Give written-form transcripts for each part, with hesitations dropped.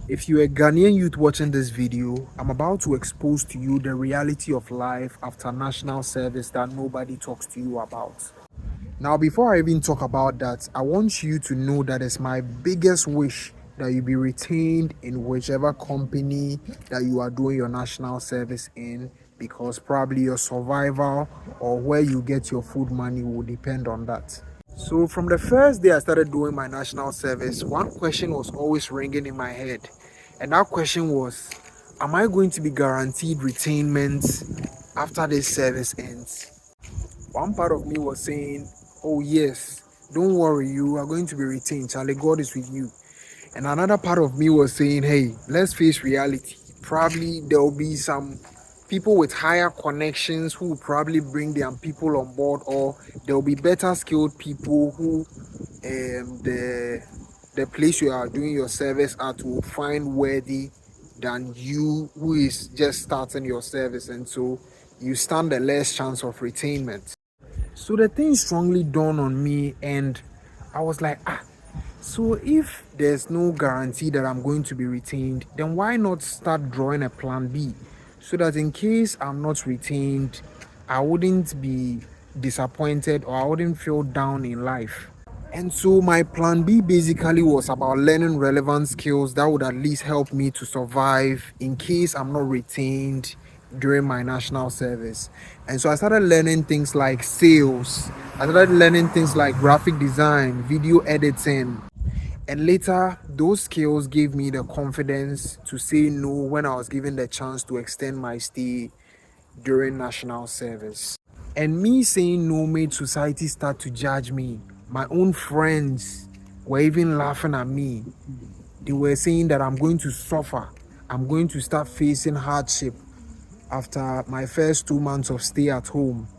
If you're a Ghanaian youth watching this video, I'm about to expose to you the reality of life after national service that nobody talks to you about. Now, before I even talk about that, I want you to know that it's my biggest wish that you be retained in whichever company that you are doing your national service in, because probably your survival or where you get your food money will depend on that. So from the first day I started doing my national service, one question was always ringing in my head. And that question was, am I going to be guaranteed retainment after this service ends? One part of me was saying, oh yes, don't worry, you are going to be retained. Charlie, God is with you. And another part of me was saying, hey, let's face reality. Probably there will be some people with higher connections who will probably bring their people on board, or there will be better skilled people who the place you are doing your service at will find worthy than you who is just starting your service, and so you stand a less chance of retainment. So the thing strongly dawned on me, and I was like, so if there's no guarantee that I'm going to be retained, then why not start drawing a plan B so that in case I'm not retained, I wouldn't be disappointed or I wouldn't feel down in life. And so my plan B basically was about learning relevant skills that would at least help me to survive in case I'm not retained during my national service. And so I started learning things like sales. I started learning things like graphic design, video editing. And later, those skills gave me the confidence to say no when I was given the chance to extend my stay during national service. And me saying no made society start to judge me. My own friends were even laughing at me. They were saying that I'm going to suffer. I'm going to start facing hardship after my first 2 months of stay at home.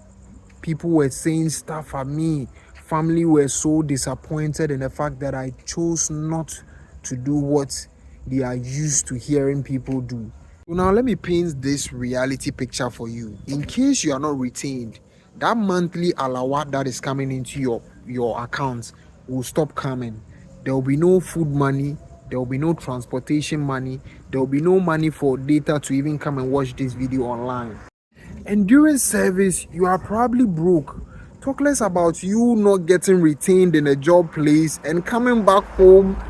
People were saying stuff at me. Family were so disappointed in the fact that I chose not to do what they are used to hearing people do. So now let me paint this reality picture for you. In case you are not retained, that monthly alawa that is coming into your account will stop coming. There will be no food money, there will be no transportation money, there will be no money for data to even come and watch this video online. And during service, you are probably broke. Talk less about you not getting retained in a job place and coming back home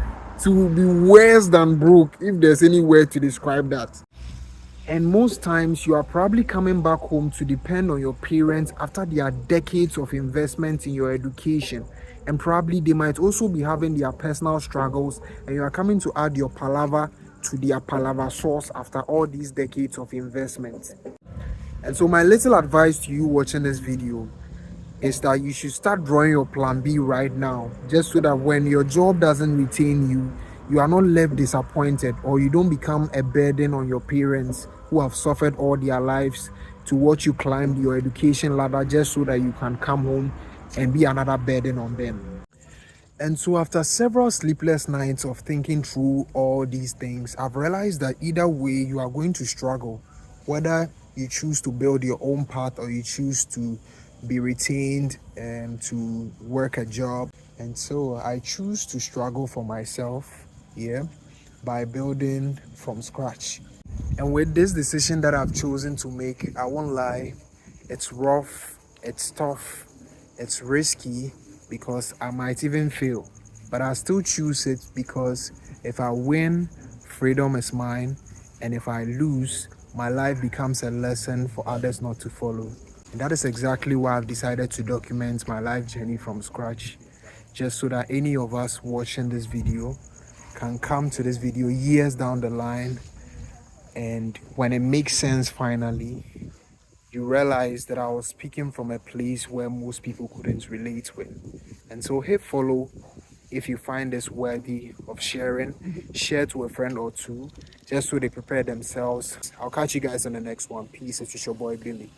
to be worse than broke, if there's any word to describe that. And most times, you are probably coming back home to depend on your parents after their decades of investment in your education. And probably they might also be having their personal struggles, and you are coming to add your palaver to their palaver source after all these decades of investment. And so my little advice to you watching this video is that you should start drawing your plan B right now, just so that when your job doesn't retain you, you are not left disappointed, or you don't become a burden on your parents who have suffered all their lives to watch you climb your education ladder just so that you can come home and be another burden on them. And so after several sleepless nights of thinking through all these things, I've realized that either way you are going to struggle, whether you choose to build your own path or you choose to be retained and to work a job. And so I choose to struggle for myself, yeah, by building from scratch. And with this decision that I've chosen to make, I won't lie, it's rough, it's tough, it's risky, because I might even fail. But I still choose it because if I win, freedom is mine. And if I lose, my life becomes a lesson for others not to follow. And that is exactly why I've decided to document my life journey from scratch, just so that any of us watching this video can come to this video years down the line, and when it makes sense finally, you realize that I was speaking from a place where most people couldn't relate with. And so hit follow if you find this worthy of sharing. Share to a friend or two, just so they prepare themselves. I'll catch you guys on the next one. Peace. It's just your boy Billy.